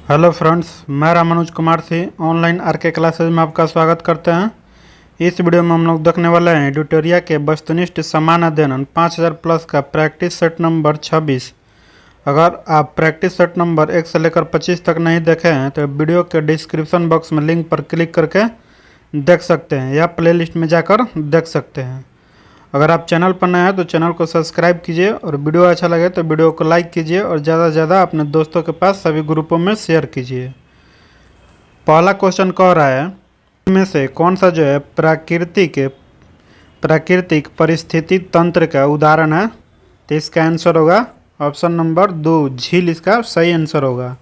Hello friends, मैं Ramanuj Kumar Singh online RK classes में आपका स्वागत करते हैं। इस वीडियो में हम लोग देखने वाले हैं एडिटोरिया के वस्तुनिष्ठ समान अध्ययन 5000 प्लस का प्रैक्टिस सेट नंबर 26। अगर आप प्रैक्टिस सेट नंबर 1 से लेकर 25 तक नहीं देखे हैं तो वीडियो के डिस्क्रिप्शन बॉक्स में लिंक पर क्लिक करके देख सकते हैं या प्लेलिस्ट में जाकर देख सकते हैं। अगर आप चैनल पर नए हैं तो चैनल को सब्सक्राइब कीजिए और वीडियो अच्छा लगे तो वीडियो को लाइक कीजिए और ज़्यादा से ज़्यादा अपने दोस्तों के पास सभी ग्रुपों में शेयर कीजिए। पहला क्वेश्चन कह रहा है इनमें से कौन सा जो है प्राकृतिक परिस्थिति तंत्र का उदाहरण है। तो इसका आंसर होगा ऑप्शन नंबर 2 झील, इसका सही आंसर होगा।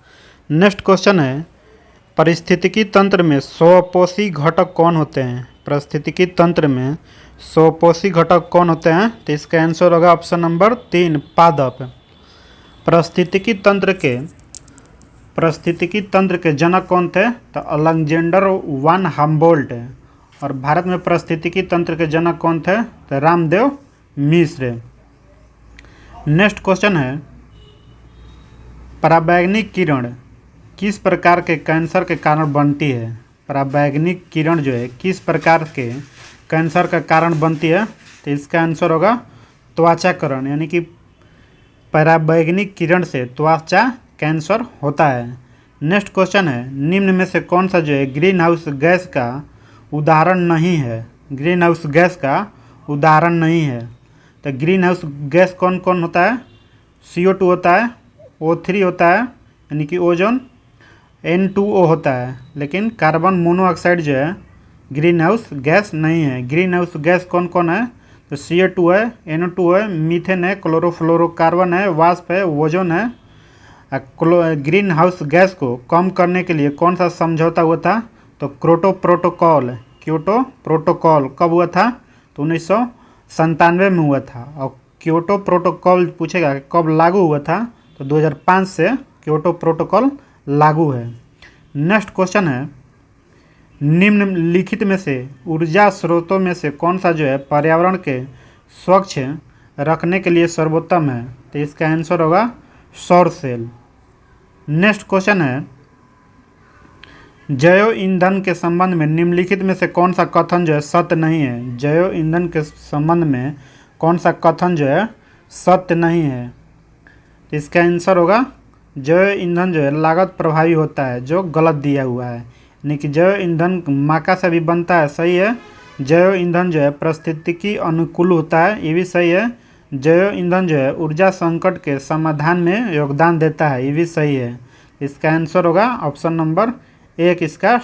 नेक्स्ट क्वेश्चन है पारिस्थितिकी तंत्र में स्वपोषी घटक कौन होते हैं। पारिस्थितिकी तंत्र में स्वपोषी घटक कौन होते हैं। तो इसका आंसर होगा ऑप्शन नंबर 3 पादप। पारिस्थितिकी तंत्र के जनक कौन थे। तो अलेक्जेंडर वन हम्बोल्ट। और भारत में पारिस्थितिकी तंत्र के जनक कौन थे। तो रामदेव मिश्र। नेक्स्ट क्वेश्चन है पराबैंगनी किरण किस प्रकार के कैंसर के कारण बनती है। पराबैंगनी किरण जो है किस प्रकार के कैंसर का कारण बनती है। तो इसका आंसर होगा त्वचाकरण, यानी कि पराबैंगनी किरण से त्वचा कैंसर होता है। नेक्स्ट क्वेश्चन है निम्न में से कौन सा जो है ग्रीन हाउस गैस का उदाहरण नहीं है। ग्रीन हाउस गैस का उदाहरण नहीं है। तो ग्रीन हाउस गैस कौन कौन होता है। CO2 होता है, O3 होता है यानी कि ओजोन, N2O होता है, लेकिन कार्बन मोनोऑक्साइड जो है ग्रीन हाउस गैस नहीं है। ग्रीन हाउस गैस कौन कौन है। तो CO2 है, NO2 है, मीथेन है, क्लोरोफ्लोरोकार्बन है, वाष्प है, ओजोन है। ग्रीन हाउस गैस को कम करने के लिए कौन सा समझौता हुआ था। तो क्योटो प्रोटोकॉल कब हुआ था। तो 1997 में हुआ था। और क्योटो प्रोटोकॉल पूछेगा कब लागू हुआ था। तो 2005 से क्योटो प्रोटोकॉल लागू है। नेक्स्ट क्वेश्चन है निम्नलिखित में से ऊर्जा स्रोतों में से कौन सा जो है पर्यावरण के स्वच्छ रखने के लिए सर्वोत्तम है। तो इसका आंसर होगा सौर सेल। नेक्स्ट क्वेश्चन है जैव ईंधन के संबंध में निम्नलिखित में से कौन सा कथन जो है सत्य नहीं है। जैव ईंधन के संबंध में कौन सा कथन जो है सत्य नहीं है। तो इसका आंसर होगा जैव ईंधन जो है लागत प्रभावी होता है, जो गलत दिया हुआ है। यानी कि जैव ईंधन माका से भी बनता है, सही है। जैव ईंधन जो है पारिस्थितिकी अनुकूल होता है, ये भी सही है। जैव ईंधन जो है ऊर्जा संकट के समाधान में योगदान देता है, ये भी सही है। इसका आंसर होगा ऑप्शन नंबर 1, इसका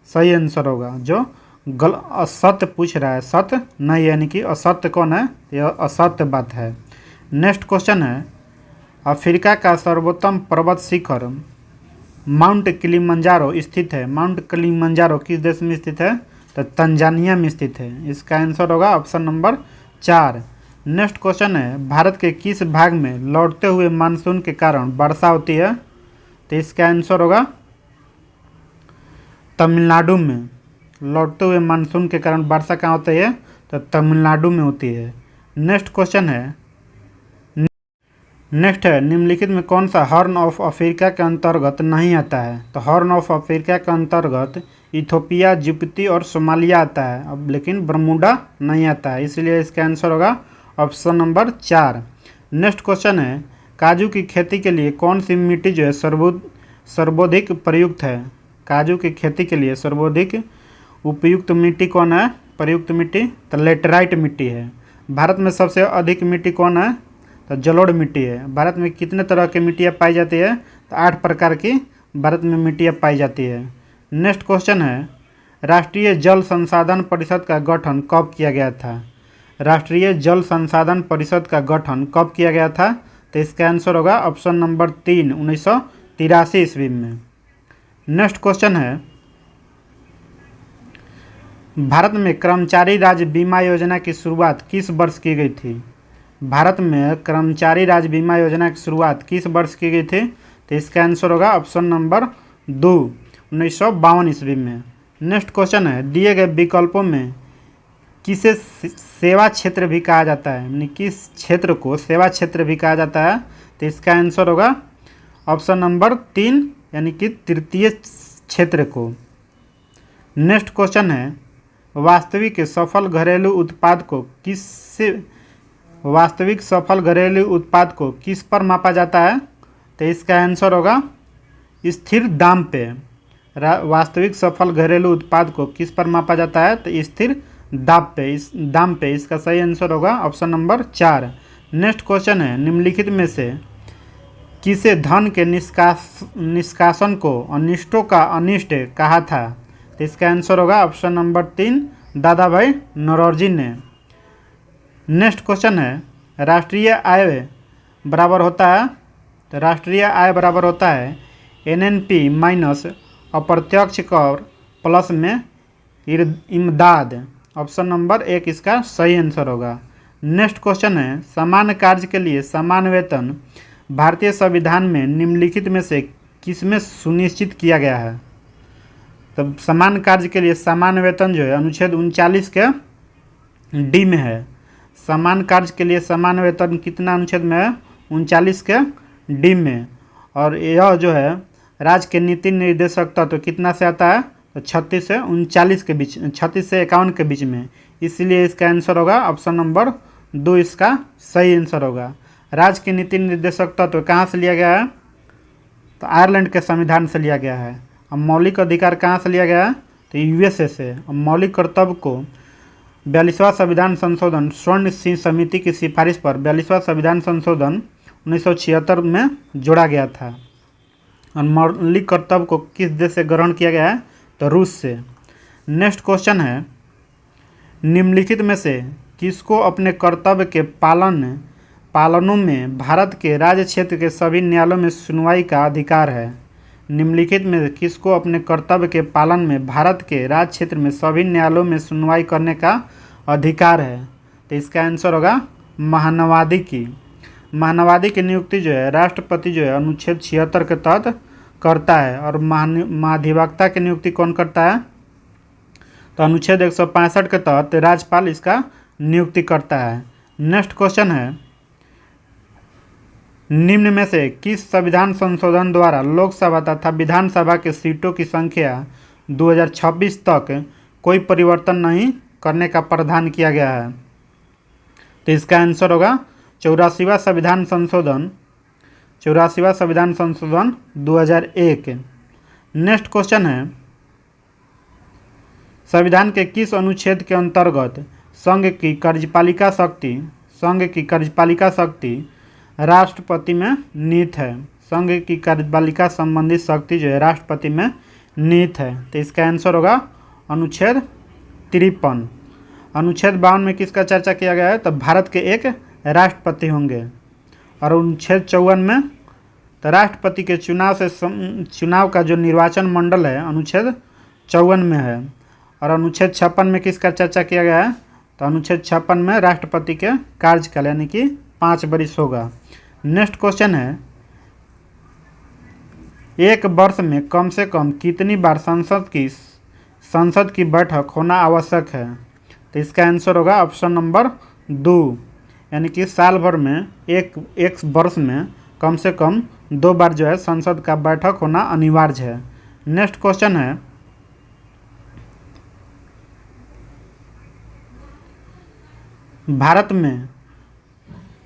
सही आंसर होगा। जो असत्य पूछ रहा है सत्य नहीं, यानी कि असत्य कौन है, यह असत्य बात है। नेक्स्ट क्वेश्चन है अफ्रीका का सर्वोत्तम पर्वत शिखर माउंट किलिमंजारो स्थित है। माउंट किलिमंजारो किस देश में स्थित है। तो तंजानिया में स्थित है। इसका आंसर होगा ऑप्शन नंबर 4। नेक्स्ट क्वेश्चन है भारत के किस भाग में लौटते हुए मानसून के कारण वर्षा होती है। तो इसका आंसर होगा तमिलनाडु में। लौटते हुए मानसून के कारण वर्षा कहाँ होती है। तो तमिलनाडु में होती है। नेक्स्ट क्वेश्चन है निम्नलिखित में कौन सा हॉर्न ऑफ अफ्रीका के अंतर्गत नहीं आता है। तो हॉर्न ऑफ अफ्रीका के अंतर्गत इथोपिया, जिबूती और सोमालिया आता है, अब लेकिन बरमूडा नहीं आता है, इसलिए इसका आंसर होगा ऑप्शन नंबर 4। नेक्स्ट क्वेश्चन है काजू की खेती के लिए कौन सी मिट्टी जो है सर्वाधिक प्रयुक्त है। काजू की खेती के लिए सर्वाधिक उपयुक्त मिट्टी कौन है। प्रयुक्त मिट्टी तो लेटराइट मिट्टी है। भारत में सबसे अधिक मिट्टी कौन है। तो जलोढ़ मिट्टी है। भारत में कितने तरह की मिट्टियाँ पाई जाती है। तो 8 प्रकार की भारत में मिट्टियाँ पाई जाती है। नेक्स्ट क्वेश्चन है राष्ट्रीय जल संसाधन परिषद का गठन कब किया गया था। राष्ट्रीय जल संसाधन परिषद का गठन कब किया गया था। तो इसका आंसर होगा ऑप्शन नंबर 3 1983 ईस्वी में। नेक्स्ट क्वेश्चन है भारत में कर्मचारी राज्य बीमा योजना की शुरुआत किस वर्ष की गई थी। भारत में कर्मचारी राज्य बीमा योजना की शुरुआत किस वर्ष की गई थी। तो इसका आंसर होगा ऑप्शन नंबर 2 1952 ईस्वी में। नेक्स्ट क्वेश्चन है दिए गए विकल्पों में किसे सेवा क्षेत्र भी कहा जाता है, यानी किस क्षेत्र को सेवा क्षेत्र भी कहा जाता है। तो इसका आंसर होगा ऑप्शन नंबर 3 यानी कि तृतीय क्षेत्र को। नेक्स्ट क्वेश्चन है, वास्तविक सफल घरेलू उत्पाद को किस पर मापा जाता है? तो इसका आंसर होगा स्थिर दाम पे। वास्तविक सफल घरेलू उत्पाद को किस पर मापा जाता है? तो स्थिर दाम पे। इसका सही आंसर होगा ऑप्शन नंबर 4। नेक्स्ट क्वेश्चन है, निम्नलिखित में से किसे धन के निष्कासन को अनिष्टों का अनिष्ट कहा था? तो इसका आंसर होगा ऑप्शन नंबर 3, दादा भाई नौरोजी ने। नेक्स्ट क्वेश्चन है, राष्ट्रीय आय बराबर होता है एनएनपी माइनस अप्रत्यक्ष कर प्लस में इमदाद। ऑप्शन नंबर 1 इसका सही आंसर होगा। नेक्स्ट क्वेश्चन है, समान कार्य के लिए समान वेतन भारतीय संविधान में निम्नलिखित में से किसमें सुनिश्चित किया गया है? तब समान कार्य के लिए समान वेतन जो है अनुच्छेद 39 के डी में है। समान कार्य के लिए समान वेतन कितना अनुच्छेद में है? 39 के डी में। और यह जो है राज्य के नीति निर्देशक तत्व कितना से आता है? तो 36 से 39 के बीच, 36 से 51 के बीच में। इसलिए इसका आंसर होगा ऑप्शन नंबर 2 इसका सही आंसर होगा। राज्य के नीति निर्देशक तत्व कहाँ से लिया गया है? तो आयरलैंड के संविधान से लिया गया है। अब मौलिक अधिकार कहाँ से लिया गया है? तो यूएसए से। अब मौलिक कर्तव्य को 42वां संविधान संशोधन स्वर्ण सिंह समिति की सिफारिश पर 42वां संविधान संशोधन 1976 में जोड़ा गया था। और मौलिक कर्तव्य को किस देश से ग्रहण किया गया है? तो रूस से। नेक्स्ट क्वेश्चन है, निम्नलिखित में से किसको अपने कर्तव्य के पालनों में भारत के राज्य क्षेत्र के सभी न्यायालयों में सुनवाई का अधिकार है? निम्नलिखित में किसको अपने कर्तव्य के पालन में भारत के राज्य क्षेत्र में सभी न्यायालयों में सुनवाई करने का अधिकार है? तो इसका आंसर होगा महानवादी की। महानवादी की नियुक्ति जो है राष्ट्रपति जो है अनुच्छेद 76 के तहत करता है। और महाधिवक्ता की नियुक्ति कौन करता है? तो अनुच्छेद 165 के तहत राज्यपाल इसका नियुक्ति करता है। नेक्स्ट क्वेश्चन है, निम्न में से किस संविधान संशोधन द्वारा लोकसभा तथा विधानसभा के सीटों की संख्या 2026 तक कोई परिवर्तन नहीं करने का प्रावधान किया गया है? तो इसका आंसर होगा 84वां संविधान संशोधन 2001। नेक्स्ट क्वेश्चन है, संविधान के किस अनुच्छेद के अंतर्गत संघ की कार्यपालिका शक्ति राष्ट्रपति में निहित है? संघ की कार्यपालिका संबंधित शक्ति जो है राष्ट्रपति में निहित है। तो इसका आंसर होगा अनुच्छेद 53। अनुच्छेद 52 में किसका चर्चा किया गया है? तो भारत के एक राष्ट्रपति होंगे। और अनुच्छेद 54 में तो राष्ट्रपति के चुनाव का जो निर्वाचन मंडल है अनुच्छेद 54 में है। और अनुच्छेद 56 में किसका चर्चा किया गया है? तो अनुच्छेद 56 में राष्ट्रपति के कार्यकाल यानी कि 5 वर्ष होगा। नेक्स्ट क्वेश्चन है, एक वर्ष में कम से कम कितनी बार संसद की बैठक होना आवश्यक है? तो इसका आंसर होगा ऑप्शन नंबर 2, यानी कि साल भर में एक वर्ष में कम से कम 2 बार जो है संसद का बैठक होना अनिवार्य है। नेक्स्ट क्वेश्चन है,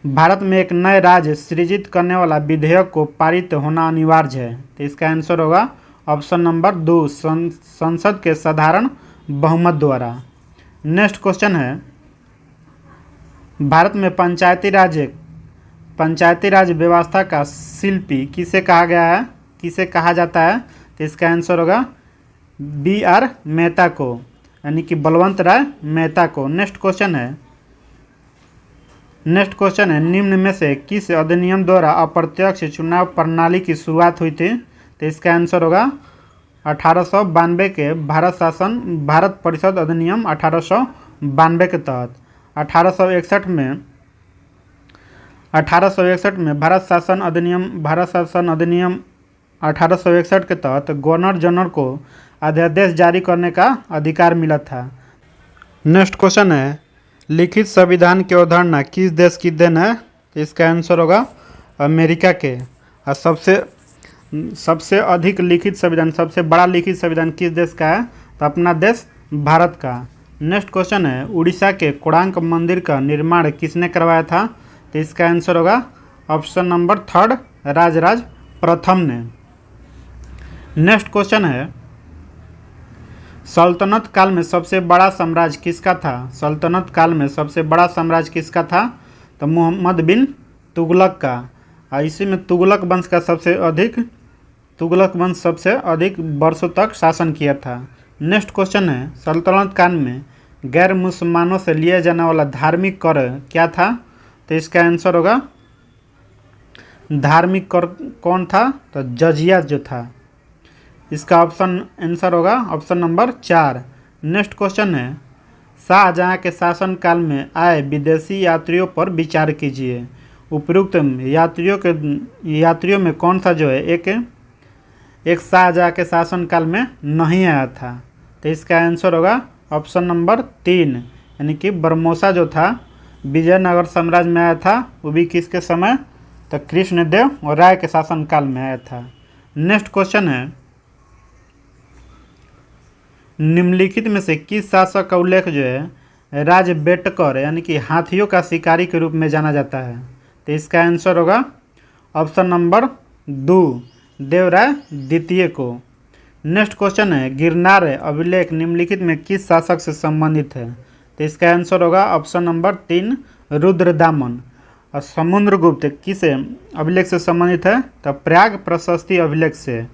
भारत में एक नए राज्य सृजित करने वाला विधेयक को पारित होना अनिवार्य है। तो इसका आंसर होगा ऑप्शन नंबर 2, संसद के साधारण बहुमत द्वारा। नेक्स्ट क्वेश्चन है, भारत में पंचायती राज व्यवस्था का शिल्पी किसे कहा जाता है? तो इसका आंसर होगा BR मेहता को, यानी कि बलवंत राय मेहता को। नेक्स्ट क्वेश्चन है, निम्न में से किस अधिनियम द्वारा अप्रत्यक्ष चुनाव प्रणाली की शुरुआत हुई थी? तो इसका आंसर होगा 1892 के भारत परिषद अधिनियम 1892 के तहत। 1861 में भारत शासन अधिनियम 1861 के तहत गवर्नर जनरल को अध्यादेश जारी करने का अधिकार मिला था। नेक्स्ट क्वेश्चन है, लिखित संविधान की अवधारणा किस देश की देन है? इसका आंसर होगा अमेरिका के। और सबसे सबसे अधिक लिखित संविधान, सबसे बड़ा लिखित संविधान किस देश का है? तो अपना देश भारत का। नेक्स्ट क्वेश्चन है, उड़ीसा के कोणार्क मंदिर का निर्माण किसने करवाया था? तो इसका आंसर होगा ऑप्शन नंबर 3 राजराज प्रथम ने। नेक्स्ट क्वेश्चन है, सल्तनत काल में सबसे बड़ा साम्राज्य किसका था? सल्तनत काल में सबसे बड़ा साम्राज्य किसका था? तो मोहम्मद बिन तुगलक का। इसी में तुगलक वंश सबसे अधिक वर्षों तक शासन किया था। नेक्स्ट क्वेश्चन है, सल्तनत काल में गैर मुसलमानों से लिया जाने वाला धार्मिक कर क्या था? तो इसका आंसर होगा धार्मिक कर कौन था? तो जजिया जो था। इसका आंसर होगा ऑप्शन नंबर 4। नेक्स्ट क्वेश्चन है, शाहजहां के शासन काल में आए विदेशी यात्रियों पर विचार कीजिए। उपयुक्त यात्रियों में कौन सा जो है एक शाहजहां के शासन काल में नहीं आया था? तो इसका आंसर होगा ऑप्शन नंबर 3, यानी कि बरमोसा जो था विजयनगर साम्राज्य में आया था, वो भी किसके समय? तो कृष्णदेव और राय के शासन काल में आया था। नेक्स्ट क्वेश्चन है, निम्नलिखित में से किस शासक का उल्लेख जो है राजबेटकर यानी कि हाथियों का शिकारी के रूप में जाना जाता है? तो इसका आंसर होगा ऑप्शन नंबर 2 देवराय द्वितीय को। नेक्स्ट क्वेश्चन है, गिरनार अभिलेख निम्नलिखित में किस शासक से संबंधित है? तो इसका आंसर होगा ऑप्शन नंबर 3 रुद्रदामन। और समुद्रगुप्त किस अभिलेख से संबंधित है? तो प्रयाग प्रशस्ति अभिलेख से।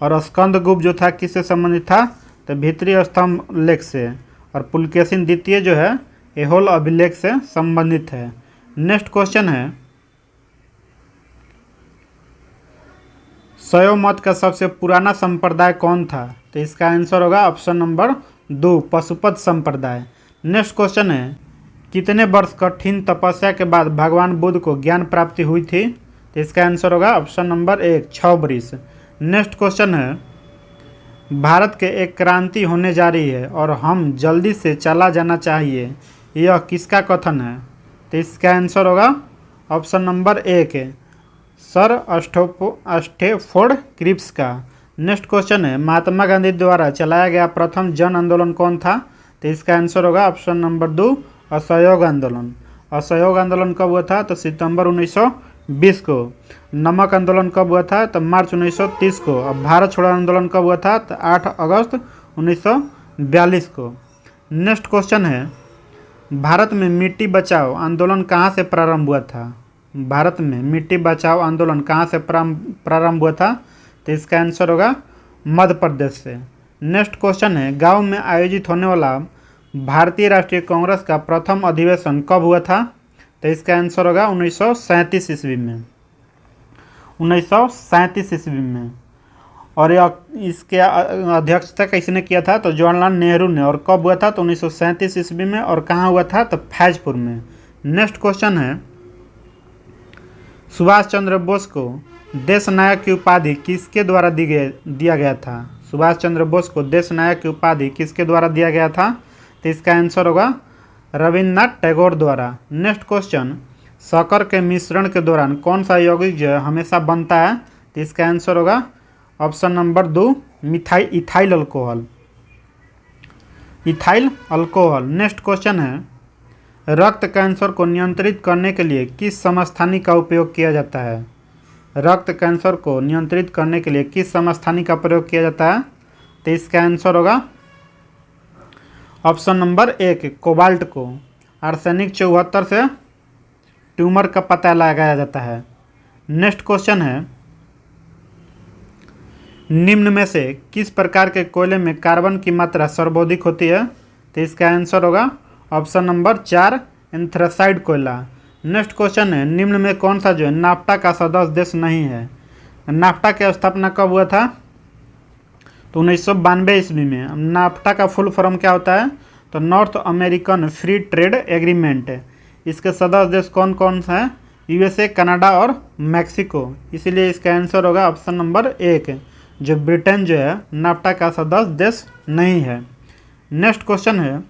और स्कंदगुप्त जो था किससे संबंधित था? तो भीतरी स्तंभ लेख से। और पुलकेशिन द्वितीय जो है एहोल अभिलेख से संबंधित है। नेक्स्ट क्वेश्चन है, शैव मत का सबसे पुराना संप्रदाय कौन था? तो इसका आंसर होगा ऑप्शन नंबर 2 पशुपत संप्रदाय। नेक्स्ट क्वेश्चन है, कितने वर्ष कठिन तपस्या के बाद भगवान बुद्ध को ज्ञान प्राप्ति हुई थी? तो इसका आंसर होगा ऑप्शन नंबर 1 6 वर्ष। नेक्स्ट क्वेश्चन है, भारत के एक क्रांति होने जा रही है और हम जल्दी से चला जाना चाहिए, यह किसका कथन है? तो इसका आंसर होगा option number 1 sir Stafford Cripps का। नेक्स्ट क्वेश्चन है, महात्मा गांधी द्वारा चलाया गया प्रथम जन आंदोलन कौन था? तो इसका आंसर होगा ऑप्शन नंबर 2 असहयोग आंदोलन। असहयोग आंदोलन कब हुआ था? तो सितंबर 1920 को। नमक आंदोलन कब हुआ था? तो मार्च 1930 को। और भारत छोड़ो आंदोलन कब हुआ था? तो 8 अगस्त 1942 को। नेक्स्ट क्वेश्चन है, भारत में मिट्टी बचाओ आंदोलन कहाँ से प्रारंभ हुआ था? भारत में मिट्टी बचाओ आंदोलन कहाँ से प्रारंभ हुआ था? तो इसका आंसर होगा मध्य प्रदेश से। नेक्स्ट क्वेश्चन है, गांव में आयोजित होने वाला भारतीय राष्ट्रीय कांग्रेस का प्रथम अधिवेशन कब हुआ था? तो इसका आंसर होगा 1937 ईस्वी में। 1937 ईस्वी में। और इसके अध्यक्षता किसने किया था? तो जवाहरलाल नेहरू ने। और कब हुआ था? तो 1937 ईस्वी में। और कहाँ हुआ था? तो फैजपुर में। नेक्स्ट क्वेश्चन है, सुभाष चंद्र बोस को देश नायक की उपाधि किसके द्वारा दिया गया था? सुभाष चंद्र बोस को देश नायक की उपाधि किसके द्वारा दिया गया था? तो इसका आंसर होगा रविन्द्रनाथ टैगोर द्वारा। नेक्स्ट क्वेश्चन, शक्कर के मिश्रण के दौरान कौन सा यौगिक जो है हमेशा बनता है? तो इसका आंसर होगा option number 2 ethyl alcohol. Ethyl alcohol. Next question है, रक्त कैंसर को नियंत्रित करने के लिए किस समस्थानिक का उपयोग किया जाता है? रक्त कैंसर को नियंत्रित करने के लिए किस समस्थानिक का प्रयोग किया जाता है? तो इसका आंसर होगा ऑप्शन नंबर 1 कोबाल्ट को। आर्सेनिक 74 से ट्यूमर का पता लगाया जाता है। नेक्स्ट क्वेश्चन है, निम्न में से किस प्रकार के कोयले में कार्बन की मात्रा सर्वाधिक होती है? तो इसका आंसर होगा ऑप्शन नंबर 4 एंथ्रासाइड कोयला। नेक्स्ट क्वेश्चन है, निम्न में कौन सा जो है नाफ्टा का सदस्य देश नहीं है? नाफ्टा की स्थापना कब हुआ था? तो 1992 ईस्वी में। नाफ्टा का फुल फॉर्म क्या होता है? तो north American free trade agreement. इसके सदस्य देश कौन कौन सा है? यूएसए, कनाडा और मैक्सिको। इसीलिए इसका आंसर होगा ऑप्शन नंबर 1 जो ब्रिटेन जो है नाफ्टा का सदस्य देश नहीं है। नेक्स्ट क्वेश्चन है,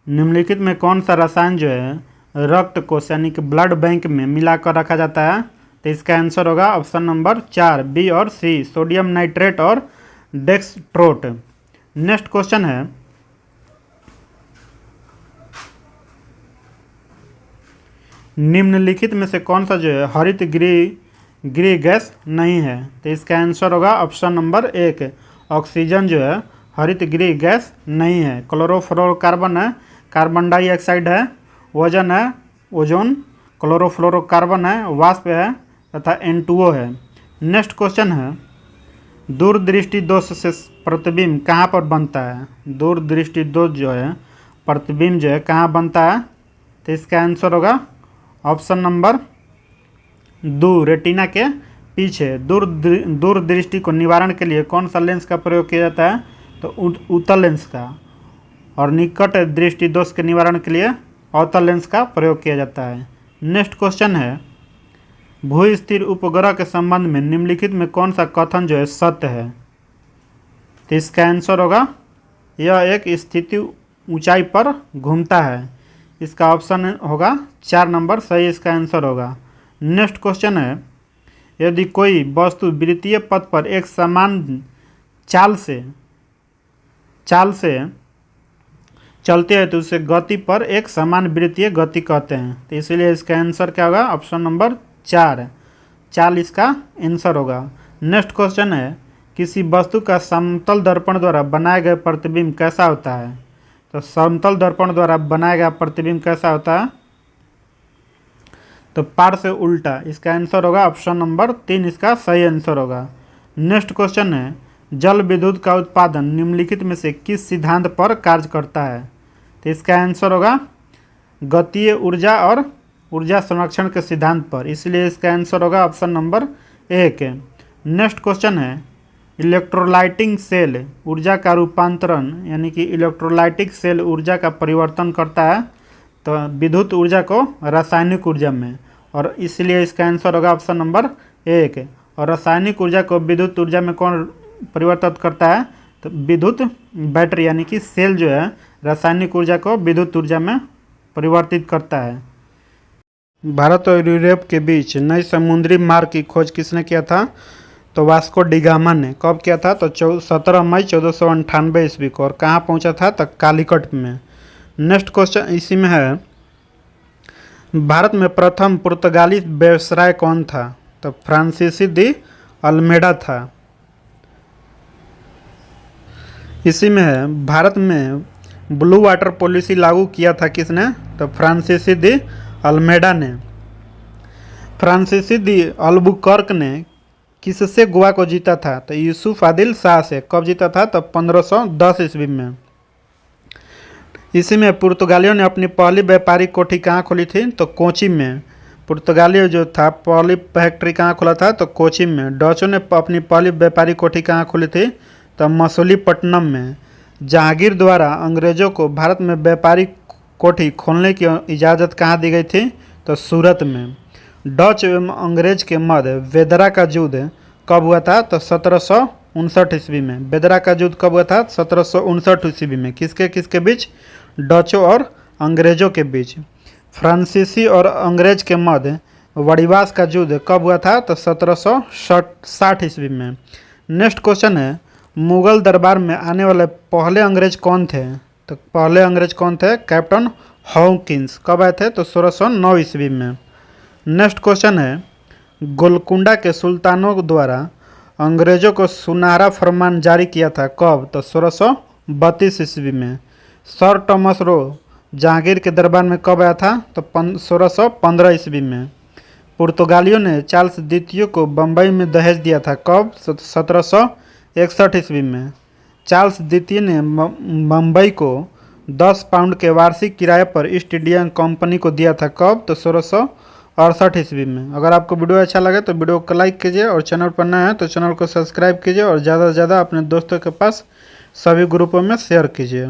निम्नलिखित में कौन सा रसायन जो है रक्त कोष यानी कि ब्लड बैंक में मिलाकर रखा जाता है? तो इसका आंसर होगा ऑप्शन नंबर 4 बी और सी, सोडियम नाइट्रेट और डेक्सट्रोट। नेक्स्ट क्वेश्चन है, निम्नलिखित में से कौन सा जो है हरित गृह गैस नहीं है? तो इसका आंसर होगा ऑप्शन नंबर 1 ऑक्सीजन जो है हरित गृह गैस नहीं है। क्लोरोफ्लोरोकार्बन है, कार्बन डाइऑक्साइड है, ओजोन है, ओजोन, क्लोरोफ्लोरोकार्बन है, वाष्प है तथा N2O है। नेक्स्ट क्वेश्चन है, दूरदृष्टि दोष से प्रतिबिंब कहाँ पर बनता है? दूरदृष्टि दोष जो है प्रतिबिंब जो है कहाँ बनता है? तो इसका आंसर होगा ऑप्शन नंबर 2 रेटिना के पीछे। दूरदृष्टि को निवारण के लिए कौन सा लेंस का प्रयोग किया जाता है? तो उत्तल लेंस का। और निकट दृष्टि दोष के निवारण के लिए अवतल लेंस का प्रयोग किया जाता है। नेक्स्ट क्वेश्चन है, भू स्थिर उपग्रह के संबंध में निम्नलिखित में कौन सा कथन जो है सत्य है? तो इसका आंसर होगा यह एक स्थिति ऊंचाई पर घूमता है। इसका ऑप्शन होगा 4 नंबर सही इसका आंसर होगा। नेक्स्ट क्वेश्चन है, यदि कोई वस्तु वृत्तीय पथ पर एक समान चाल से चलते हैं तो उसे गति पर एक समान वृत्तीय गति कहते हैं। तो इसलिए इसका आंसर क्या होगा? ऑप्शन नंबर 4 चाल इसका आंसर होगा। नेक्स्ट क्वेश्चन है, किसी वस्तु का समतल दर्पण द्वारा बनाया गया प्रतिबिंब कैसा होता है? तो समतल दर्पण द्वारा बनाया गया प्रतिबिंब कैसा होता है? तो पार से उल्टा। इसका आंसर होगा ऑप्शन नंबर 3 इसका सही आंसर होगा। नेक्स्ट क्वेश्चन है, जल विद्युत का उत्पादन निम्नलिखित में से किस सिद्धांत पर कार्य करता है? तो इसका आंसर होगा गतीय ऊर्जा और ऊर्जा संरक्षण के सिद्धांत पर। इसलिए इसका आंसर होगा ऑप्शन नंबर 1। नेक्स्ट क्वेश्चन है, इलेक्ट्रोलाइटिक सेल ऊर्जा का रूपांतरण यानी कि इलेक्ट्रोलाइटिक सेल ऊर्जा का परिवर्तन करता है तो विद्युत ऊर्जा को रासायनिक ऊर्जा में, और इसलिए इसका आंसर होगा ऑप्शन नंबर 1। और रासायनिक ऊर्जा को विद्युत ऊर्जा में कौन परिवर्तित करता है? तो विद्युत बैटरी यानी कि सेल जो है रासायनिक ऊर्जा को विद्युत ऊर्जा में परिवर्तित करता है। भारत और यूरोप के बीच नई समुद्री मार्ग की खोज किसने किया था? तो वास्को डी गामा ने। कब किया था? तो 17 मई 1498 ईस्वी को। और कहाँ पहुँचा था? तो कालीकट में। नेक्स्ट क्वेश्चन इसी में है, भारत में प्रथम पुर्तगाली व्यवसाय कौन था? तो फ्रांसीसी दी अल्मेडा था। इसी में है, भारत में ब्लू वाटर पॉलिसी लागू किया था किसने? तो फ्रांसीसी दी अल्मेडा ने। फ्रांसीसी दी अल्बुकर्क ने किससे गोवा को जीता था? तो यूसुफ आदिल शाह से। कब जीता था? तो 1510 ईस्वी में। इसी में पुर्तगालियों ने अपनी पहली व्यापारिक कोठी कहाँ खोली थी? तो कोची में। पुर्तगालियों जो था पहली फैक्ट्री कहाँ खोला था? तो कोची में। डचों ने अपनी पहली व्यापारिक कोठी कहाँ खोली थी? तो मसूलीपट्टनम में। जहांगीर द्वारा अंग्रेजों को भारत में व्यापारिक कोठी खोलने की इजाज़त कहाँ दी गई थी? तो सूरत में। डच एवं अंग्रेज के मध्य वेदरा का युद्ध कब हुआ था? तो 1759 ईस्वी में। वेदरा का युद्ध कब हुआ था? 1759 ईस्वी में। किसके बीच? डचों और अंग्रेजों के बीच। फ्रांसीसी और अंग्रेज के मध्य वड़िवास का युद्ध कब हुआ था? तो 1760 ईस्वी में। नेक्स्ट क्वेश्चन है, मुगल दरबार में आने वाले पहले अंग्रेज कौन थे? तो पहले अंग्रेज कौन थे? Captain Hawkins. कब आए थे? तो 1609 ईस्वी में। नेक्स्ट क्वेश्चन है, गोलकुंडा के सुल्तानों द्वारा अंग्रेजों को सुनहरा फरमान जारी किया था कब? तो 1632 ईस्वी में। सर टॉमस रो जहांगीर के दरबार में कब आया था? तो 1615 ईस्वी में। पुर्तगालियों ने चार्ल्स द्वितीय को बम्बई में दहेज दिया था कब? 1761 ईस्वी में। चार्ल्स द्वितीय ने बम्बई को 10 पाउंड के वार्षिक किराए पर ईस्ट इंडिया कंपनी को दिया था कब? तो 1668 ईस्वी में। अगर आपको वीडियो अच्छा लगे तो वीडियो को लाइक कीजिए और चैनल पर नया है तो चैनल को सब्सक्राइब कीजिए और ज़्यादा से ज़्यादा अपने दोस्तों के पास सभी ग्रुपों में शेयर कीजिए।